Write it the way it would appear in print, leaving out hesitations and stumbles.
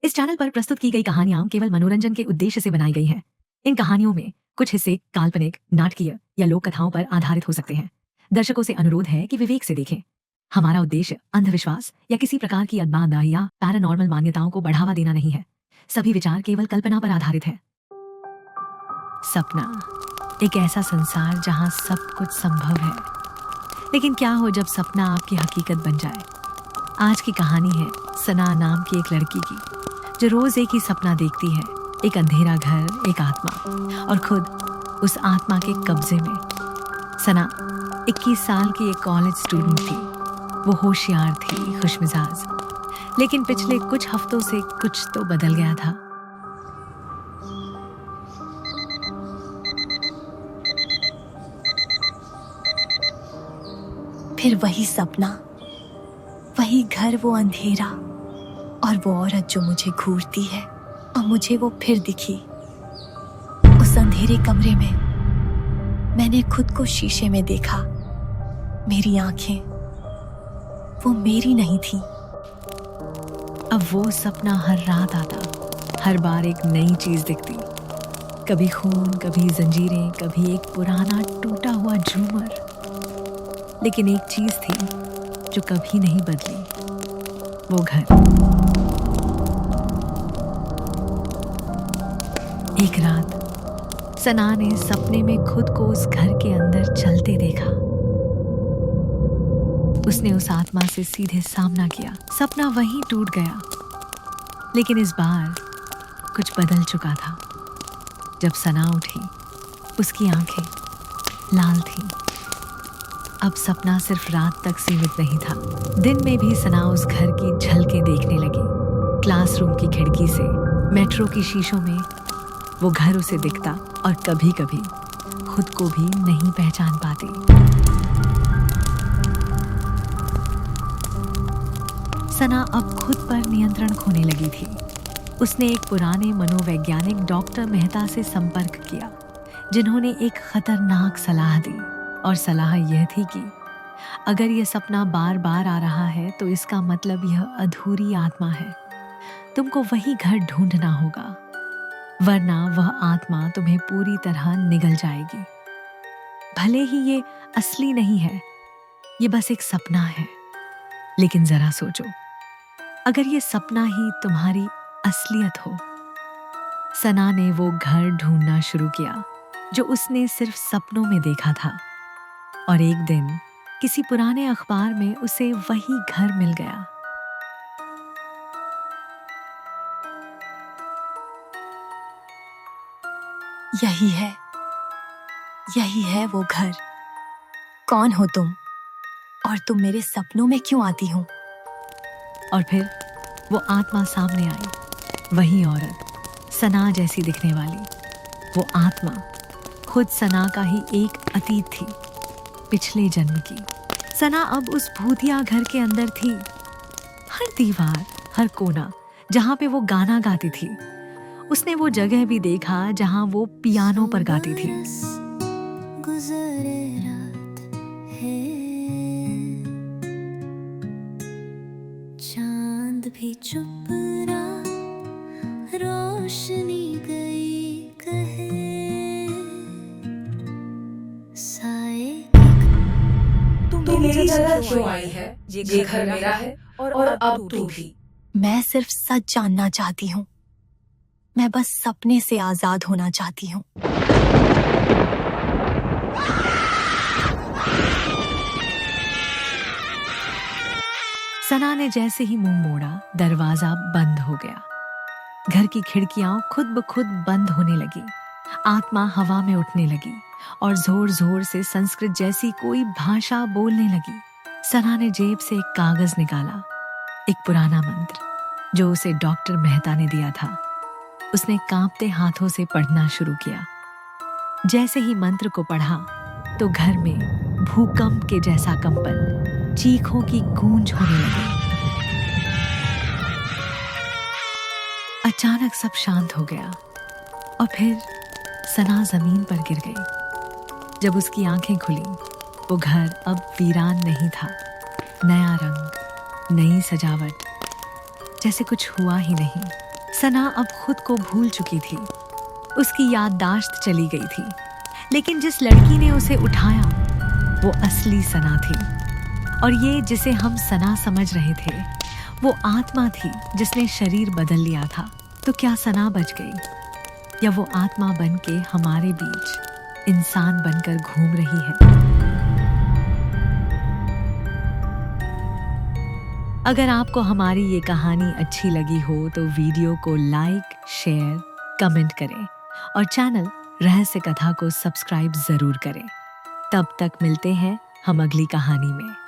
इस चैनल पर प्रस्तुत की गई कहानियां केवल मनोरंजन के उद्देश्य से बनाई गई हैं। इन कहानियों में कुछ हिस्से काल्पनिक, नाटकीय या लोक कथाओं पर आधारित हो सकते हैं। दर्शकों से अनुरोध है कि विवेक से देखें। हमारा उद्देश्य अंधविश्वास या किसी प्रकार की अज्ञानता या पैरानॉर्मल मान्यताओं को बढ़ावा देना नहीं है। सभी विचार केवल कल्पना पर आधारित है। सपना, एक ऐसा संसार जहां सब कुछ संभव है। लेकिन क्या हो जब सपना आपकी हकीकत बन जाए। आज की कहानी है सना नाम की एक लड़की की, जो रोज एक ही सपना देखती है, एक अंधेरा घर, एक आत्मा, और खुद उस आत्मा के कब्जे में। सना 21 साल की एक कॉलेज स्टूडेंट थी। वो होशियार थी, खुशमिजाज, लेकिन पिछले कुछ हफ्तों से कुछ तो बदल गया था। फिर वही सपना, वही घर, वो अंधेरा, और वो औरत जो मुझे घूरती है, और मुझे वो फिर दिखी। उस अंधेरे कमरे में मैंने खुद को शीशे में देखा। मेरी आंखें वो मेरी नहीं थी। अब वो सपना हर रात आता, हर बार एक नई चीज दिखती। कभी खून, कभी जंजीरें, कभी एक पुराना टूटा हुआ झूमर। लेकिन एक चीज थी जो कभी नहीं बदली, वो घर। एक रात सना ने सपने में खुद को उस घर के अंदर चलते देखा। उसने उस आत्मा से सीधे सामना किया। सपना वहीं टूट गया, लेकिन इस बार कुछ बदल चुका था। जब सना उठी, उसकी आंखें लाल थीं। अब सपना सिर्फ रात तक सीमित नहीं था। दिन में भी सना उस घर की झलकें देखने लगी। क्लासरूम की खिड़की से, मेट्रो की शीशों में वो घर उसे दिखता, और कभी कभी खुद को भी नहीं पहचान पाती। सना अब खुद पर नियंत्रण खोने लगी थी। उसने एक पुराने मनोवैज्ञानिक डॉक्टर मेहता से संपर्क किया, जिन्होंने एक खतरनाक सलाह दी। और सलाह यह थी कि अगर यह सपना बार बार आ रहा है तो इसका मतलब यह अधूरी आत्मा है। तुमको वही घर ढूंढना होगा, वरना वह आत्मा तुम्हें पूरी तरह निगल जाएगी। भले ही ये असली नहीं है, ये बस एक सपना है। लेकिन जरा सोचो, अगर ये सपना ही तुम्हारी असलियत हो। सना ने वो घर ढूंढना शुरू किया जो उसने सिर्फ सपनों में देखा था, और एक दिन किसी पुराने अखबार में उसे वही घर मिल गया। यही है वो घर। कौन हो तुम, और तुम मेरे सपनों में क्यों आती हो? और फिर वो आत्मा सामने आई। वही औरत, सना जैसी दिखने वाली। वो आत्मा खुद सना का ही एक अतीत थी, पिछले जन्म की। सना अब उस भूतिया घर के अंदर थी। हर दीवार, हर कोना जहां पे वो गाना गाती थी, उसने वो जगह भी देखा जहां वो पियानो पर गाती थी। चांद भी चुप रहा, रोशनी गई कहे, साए। तू मेरी जगह क्यों आई है? ये घर मेरा है, और अब तू भी। मैं सिर्फ सच जानना चाहती हूँ। मैं बस सपने से आजाद होना चाहती हूँ। सना ने जैसे ही मुंह मोड़ा, दरवाजा बंद हो गया। घर की खिड़कियां खुद ब खुद बंद होने लगी। आत्मा हवा में उठने लगी और जोर जोर से संस्कृत जैसी कोई भाषा बोलने लगी। सना ने जेब से एक कागज निकाला, एक पुराना मंत्र जो उसे डॉक्टर मेहता ने दिया था। उसने कांपते हाथों से पढ़ना शुरू किया। जैसे ही मंत्र को पढ़ा तो घर में भूकंप के जैसा कंपन, चीखों की गूंज होने लगी। अचानक सब शांत हो गया, और फिर सना जमीन पर गिर गई। जब उसकी आंखें खुली, वो घर अब वीरान नहीं था। नया रंग, नई सजावट, जैसे कुछ हुआ ही नहीं। सना अब खुद को भूल चुकी थी। उसकी याददाश्त चली गई थी, लेकिन जिस लड़की ने उसे उठाया वो असली सना थी। और ये जिसे हम सना समझ रहे थे वो आत्मा थी जिसने शरीर बदल लिया था। तो क्या सना बच गई या वो आत्मा बन के हमारे बीच इंसान बनकर घूम रही है? अगर आपको हमारी ये कहानी अच्छी लगी हो तो वीडियो को लाइक, शेयर, कमेंट करें और चैनल रहस्य कथा को सब्सक्राइब जरूर करें। तब तक मिलते हैं हम अगली कहानी में।